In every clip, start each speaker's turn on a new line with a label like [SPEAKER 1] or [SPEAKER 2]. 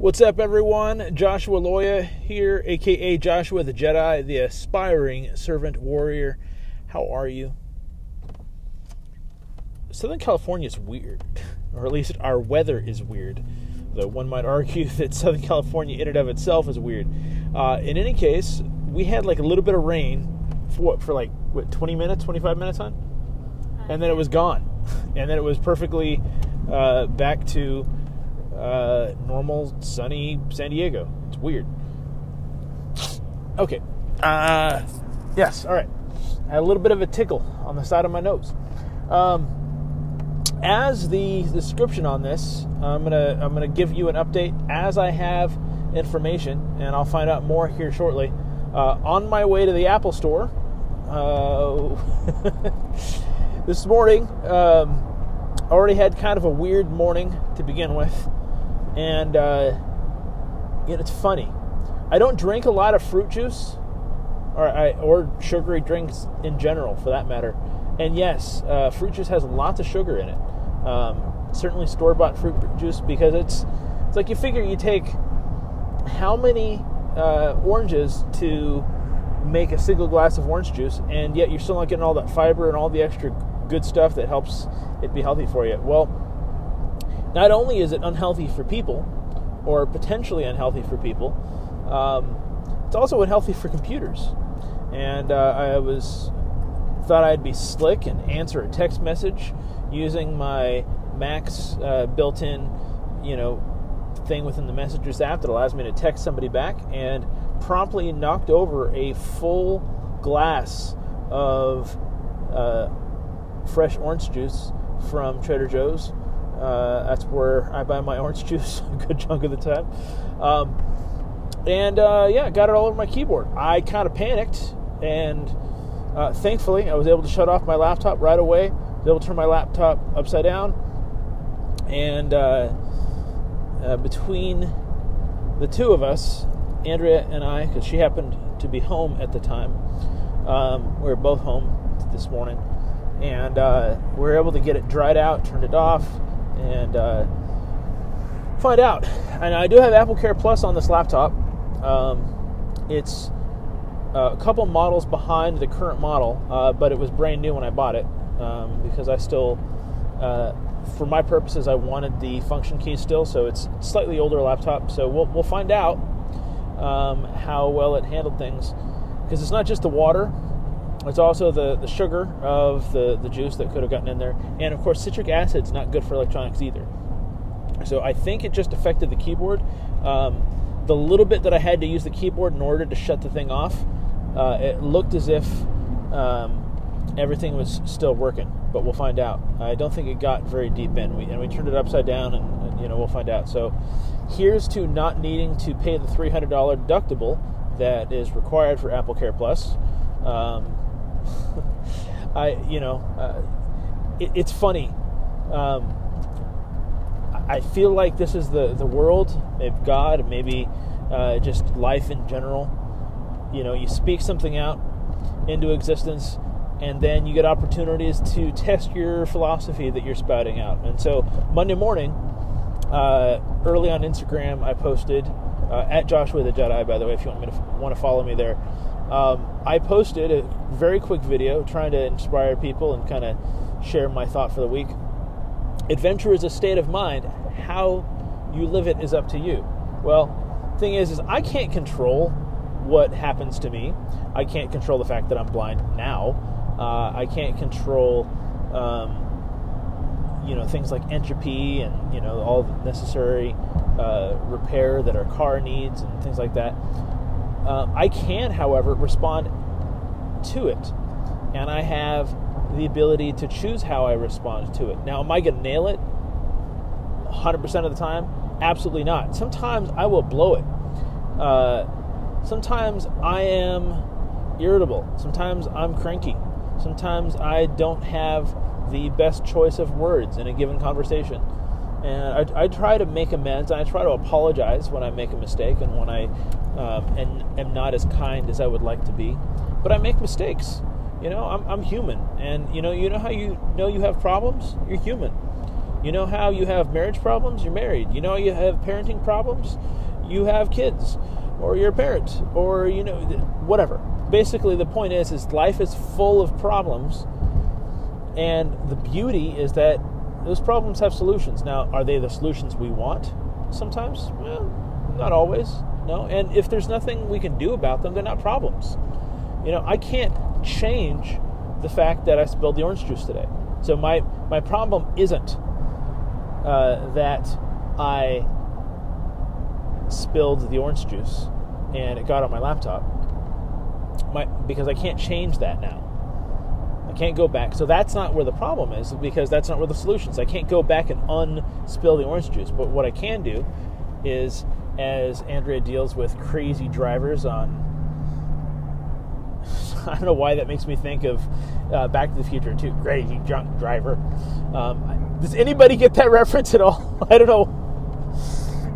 [SPEAKER 1] What's up, everyone? Joshua Loya here, aka Joshua the Jedi, the aspiring servant warrior. How are you? Southern California is weird, or at least our weather is weird. Though one might argue that Southern California in and of itself is weird. In any case, we had like a little bit of rain for 20 minutes, 25 minutes on? And then it was gone. And then it was perfectly back to normal, sunny San Diego. It's weird. Okay. Yes, all right. I had a little bit of a tickle on the side of my nose. As the description on this, I'm gonna give you an update as I have information, and I'll find out more here shortly. On my way to the Apple Store, this morning, already had kind of a weird morning to begin with, and it's funny. I don't drink a lot of fruit juice, or sugary drinks in general, for that matter. And yes, fruit juice has lots of sugar in it. Certainly store-bought fruit juice, because it's like you figure you take how many oranges to make a single glass of orange juice, and yet you're still not getting all that fiber and all the extra good stuff that helps it be healthy for you. Well, not only is it unhealthy for people, or potentially unhealthy for people, it's also unhealthy for computers. And I thought I'd be slick and answer a text message using my Mac's built-in, thing within the Messages app that allows me to text somebody back, and promptly knocked over a full glass of fresh orange juice from Trader Joe's. That's where I buy my orange juice a good chunk of the time. Got it all over my keyboard. I kind of panicked, and thankfully I was able to shut off my laptop right away. I was able to turn my laptop upside down, and between the two of us, Andrea and I, because she happened to be home at the time, we were both home this morning, and we were able to get it dried out, turned it off, and find out. And I do have Apple Care Plus on this laptop. It's a couple models behind the current model, but it was brand new when I bought it, because I still, for my purposes, I wanted the function key still, so it's a slightly older laptop, so we'll find out how well it handled things, because it's not just the water, it's also the sugar of the juice that could have gotten in there, and of course citric acid's not good for electronics either. So I think it just affected the keyboard. The little bit that I had to use the keyboard in order to shut the thing off, it looked as if everything was still working, but we'll find out. I don't think it got very deep in. We turned it upside down, and we'll find out. So here's to not needing to pay the $300 deductible that is required for Apple Care Plus. It's funny. I feel like this is the world, maybe God, maybe just life in general. You speak something out into existence, and then you get opportunities to test your philosophy that you're spouting out. And so Monday morning, early on Instagram, I posted, at Joshua the Jedi, by the way, if you want to follow me there, I posted a very quick video trying to inspire people and kind of share my thought for the week. Adventure is a state of mind. How you live it is up to you. Well, thing is I can't control what happens to me. I can't control the fact that I'm blind now. I can't control, things like entropy and, all the necessary repair that our car needs and things like that. I can, however, respond to it. And I have the ability to choose how I respond to it. Now, am I going to nail it 100% of the time? Absolutely not. Sometimes I will blow it. Sometimes I am irritable. Sometimes I'm cranky. Sometimes I don't have the best choice of words in a given conversation. And I try to make amends, and I try to apologize when I make a mistake and when I am not as kind as I would like to be. But I make mistakes. I'm human. And, you know how you know you have problems? You're human. You know how you have marriage problems? You're married. You know you have parenting problems? You have kids, or you're a parent, or whatever. Basically, the point is life is full of problems, and the beauty is that those problems have solutions. Now, are they the solutions we want? Sometimes, well, not always. No, and if there's nothing we can do about them, they're not problems. I can't change the fact that I spilled the orange juice today. So my problem isn't that I spilled the orange juice and it got on my laptop. Because I can't change that now. I can't go back. So that's not where the problem is, because that's not where the solution is. I can't go back and unspill the orange juice. But what I can do is, as Andrea deals with crazy drivers on, I don't know why that makes me think of Back to the Future too. Crazy drunk driver. Does anybody get that reference at all? I don't know.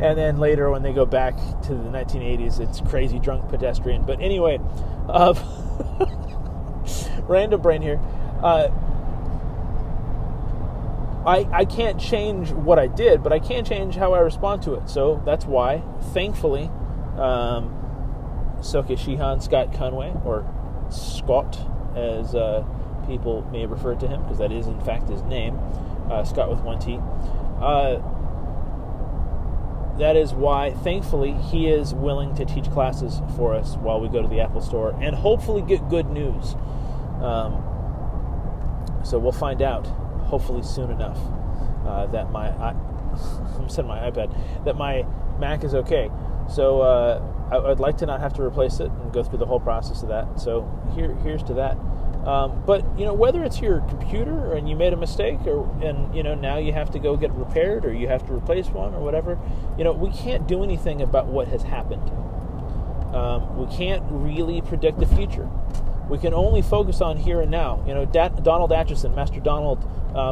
[SPEAKER 1] And then later when they go back to the 1980s, it's crazy drunk pedestrian. But anyway, random brain here. I can't change what I did, but I can change how I respond to it. So that's why, thankfully, Soke Shihan Scott Conway, or Scott, as people may refer to him, because that is in fact his name, Scott with one T. That is why, thankfully, he is willing to teach classes for us while we go to the Apple Store and hopefully get good news. So we'll find out, hopefully soon enough, that my iPad, that my Mac is okay. So I'd like to not have to replace it and go through the whole process of that. So here's to that. But whether it's your computer and you made a mistake, and now you have to go get it repaired, or you have to replace one, or whatever, we can't do anything about what has happened. We can't really predict the future. We can only focus on here and now. Donald Atchison, Master Donald,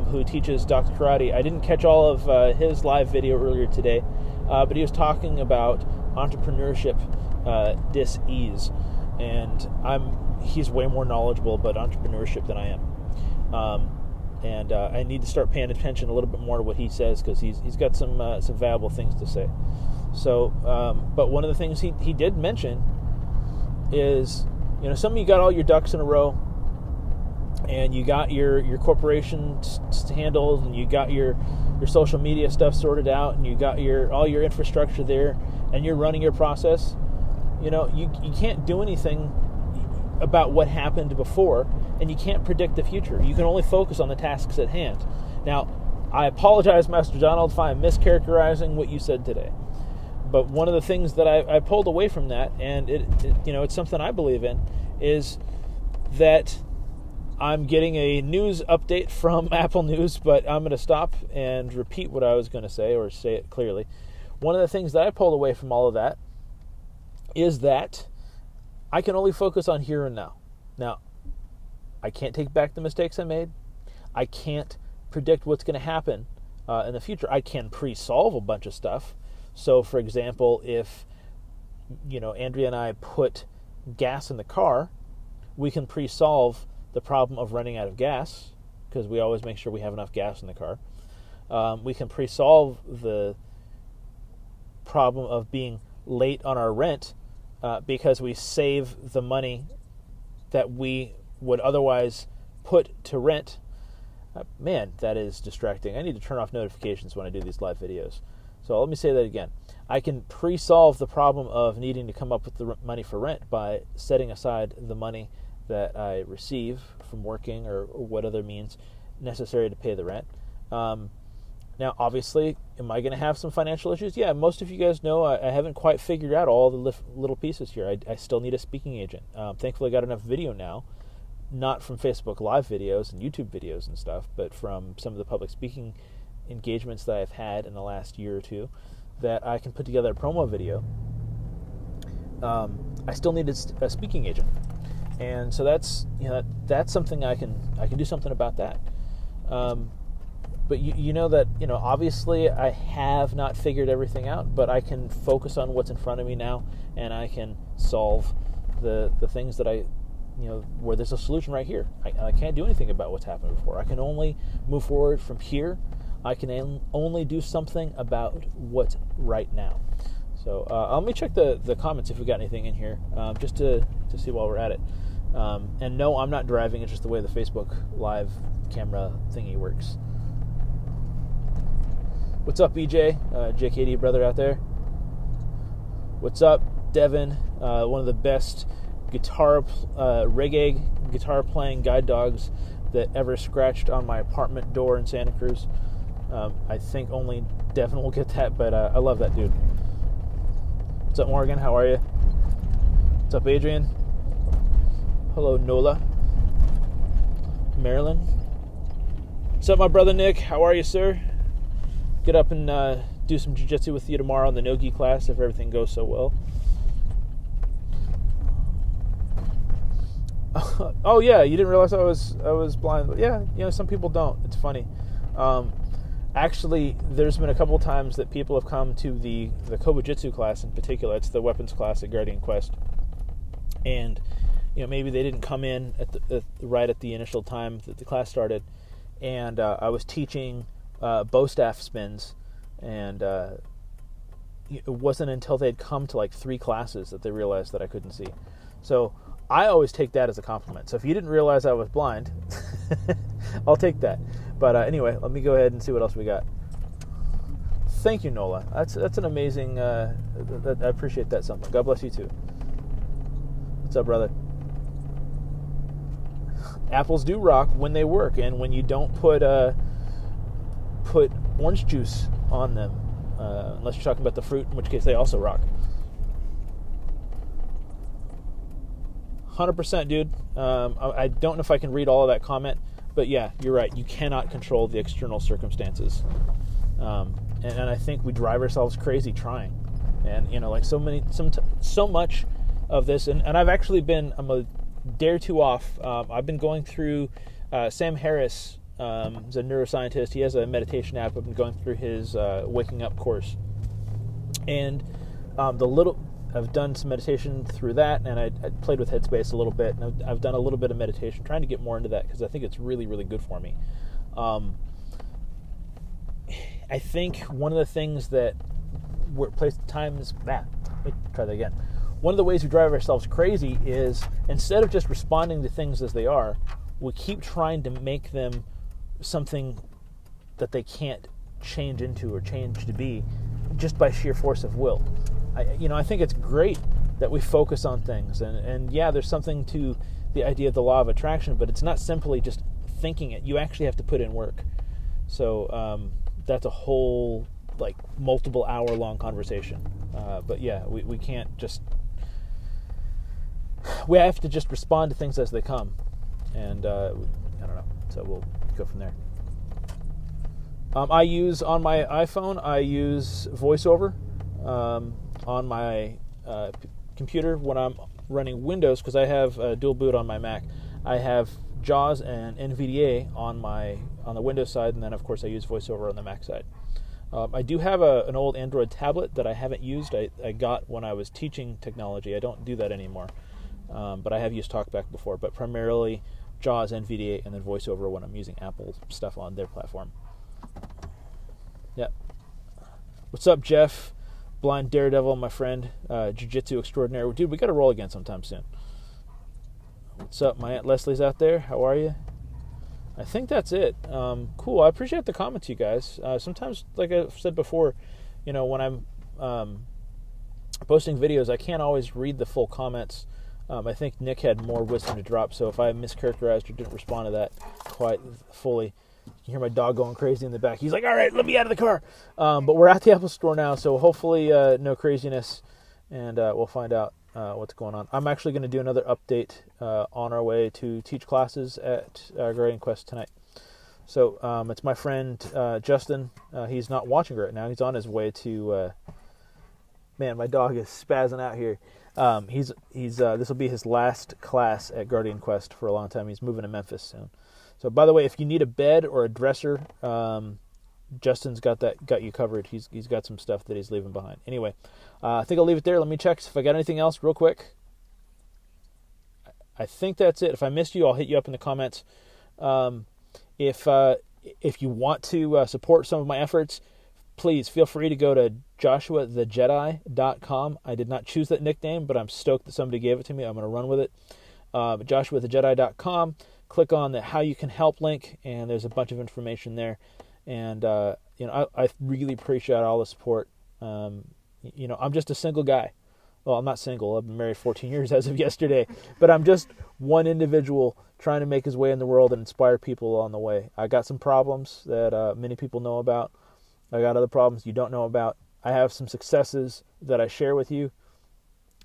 [SPEAKER 1] who teaches Dr. Karate. I didn't catch all of his live video earlier today, but he was talking about entrepreneurship dis-ease, and he's way more knowledgeable about entrepreneurship than I am. And I need to start paying attention a little bit more to what he says, because he's got some valuable things to say. So, but one of the things he did mention is, some of you got all your ducks in a row, and you got your corporation handled, and you got your social media stuff sorted out, and you got all your infrastructure there, and you're running your process. You can't do anything about what happened before, and you can't predict the future. You can only focus on the tasks at hand. Now, I apologize, Master Donald, if I'm mischaracterizing what you said today. But one of the things that I pulled away from that, and it's something I believe in, is that I'm getting a news update from Apple News, but I'm going to stop and repeat what I was going to say, or say it clearly. One of the things that I pulled away from all of that is that I can only focus on here and now. Now, I can't take back the mistakes I made. I can't predict what's going to happen in the future. I can pre-solve a bunch of stuff. So, for example, if Andrea and I put gas in the car, we can pre-solve the problem of running out of gas, because we always make sure we have enough gas in the car. We can pre-solve the problem of being late on our rent, because we save the money that we would otherwise put to rent. Man, that is distracting. I need to turn off notifications when I do these live videos. So let me say that again. I can pre-solve the problem of needing to come up with the money for rent by setting aside the money that I receive from working, or what other means necessary to pay the rent. Now, obviously, am I going to have some financial issues? Yeah, most of you guys know I haven't quite figured out all the little pieces here. I still need a speaking agent. Thankfully, I got enough video now, not from Facebook Live videos and YouTube videos and stuff, but from some of the public speaking engagements that I've had in the last year or two, that I can put together a promo video. I still need a speaking agent, and so that's something I can do something about that. But obviously I have not figured everything out, but I can focus on what's in front of me now, and I can solve the things that where there's a solution right here. I can't do anything about what's happened before. I can only move forward from here, I can only do something about what's right now. So let me check the comments if we got anything in here, just to see while we're at it. And no, I'm not driving. It's just the way the Facebook Live camera thingy works. What's up, EJ? JKD brother out there. What's up, Devin? One of the best reggae guitar playing guide dogs that ever scratched on my apartment door in Santa Cruz. I think only Devin will get that, but I love that dude. What's up, Morgan? How are you? What's up, Adrian? Hello, Nola. Marilyn. What's up, my brother Nick? How are you, sir? Get up and do some jiu-jitsu with you tomorrow in the no-gi class if everything goes so well. Oh yeah, you didn't realize I was blind. But yeah, some people don't. It's funny. Actually, there's been a couple times that people have come to the Kobujitsu class in particular. It's the weapons class at Guardian Quest, and maybe they didn't come in right at the initial time that the class started, and I was teaching bow staff spins, and it wasn't until they'd come to like 3 classes that they realized that I couldn't see. So I always take that as a compliment. So if you didn't realize I was blind, I'll take that. But anyway, let me go ahead and see what else we got. Thank you, Nola. That's an amazing. I appreciate that something. God bless you too. What's up, brother? Apples do rock when they work, and when you don't put orange juice on them, unless you're talking about the fruit, in which case they also rock. 100%, dude. I don't know if I can read all of that comment, but yeah, you're right. You cannot control the external circumstances, and I think we drive ourselves crazy trying. And like so much of this, and I've actually been a day or two off. I've been going through Sam Harris. He's a neuroscientist. He has a meditation app. I've been going through his Waking Up course, and I've done some meditation through that, and I played with Headspace a little bit, and I've done a little bit of meditation, trying to get more into that because I think it's really, really good for me. I think one of the things that One of the ways we drive ourselves crazy is instead of just responding to things as they are, we keep trying to make them something that they can't change into or change to be just by sheer force of will. I think it's great that we focus on things, and yeah, there's something to the idea of the law of attraction, but it's not simply just thinking it. You actually have to put in work. So that's a whole multiple hour long conversation. But yeah, we can't just. We have to just respond to things as they come, and I don't know. So we'll go from there. I use on my iPhone. I use VoiceOver. On my computer when I'm running Windows, because I have dual boot on my Mac. I have JAWS and NVDA on the Windows side, and then of course I use VoiceOver on the Mac side. I do have an old Android tablet that I haven't used. I got when I was teaching technology. I don't do that anymore, but I have used TalkBack before. But primarily JAWS, NVDA, and then VoiceOver when I'm using Apple stuff on their platform. Yep. What's up, Jeff? Blind Daredevil, my friend, Jiu-Jitsu extraordinaire. Dude, we got to roll again sometime soon. What's up? My Aunt Leslie's out there. How are you? I think that's it. Cool. I appreciate the comments, you guys. Sometimes, like I've said before, when I'm posting videos, I can't always read the full comments. I think Nick had more wisdom to drop, so if I mischaracterized or didn't respond to that quite fully, you can hear my dog going crazy in the back. He's like, all right, let me out of the car. But we're at the Apple Store now, so hopefully no craziness, and we'll find out what's going on. I'm actually going to do another update on our way to teach classes at Guardian Quest tonight. So it's my friend Justin. He's not watching right now. He's on his way to... man, my dog is spazzing out here. He's this will be his last class at Guardian Quest for a long time. He's moving to Memphis soon. So, by the way, if you need a bed or a dresser, Justin's got you covered. He's got some stuff that he's leaving behind. Anyway, I think I'll leave it there. Let me check if I got anything else real quick. I think that's it. If I missed you, I'll hit you up in the comments. If if you want to support some of my efforts, please feel free to go to joshuathejedi.com. I did not choose that nickname, but I'm stoked that somebody gave it to me. I'm going to run with it. joshuathejedi.com. Click on the How You Can Help link, and there's a bunch of information there. And, I really appreciate all the support. I'm just a single guy. Well, I'm not single. I've been married 14 years as of yesterday. But I'm just one individual trying to make his way in the world and inspire people along the way. I got some problems that many people know about. I got other problems you don't know about. I have some successes that I share with you.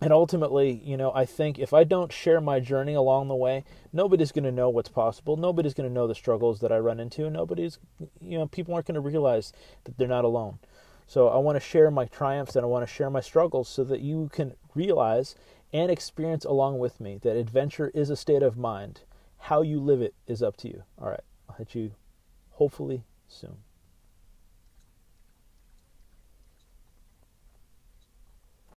[SPEAKER 1] And ultimately, I think if I don't share my journey along the way, nobody's going to know what's possible. Nobody's going to know the struggles that I run into. People aren't going to realize that they're not alone. So I want to share my triumphs and I want to share my struggles so that you can realize and experience along with me that adventure is a state of mind. How you live it is up to you. All right. I'll hit you hopefully soon.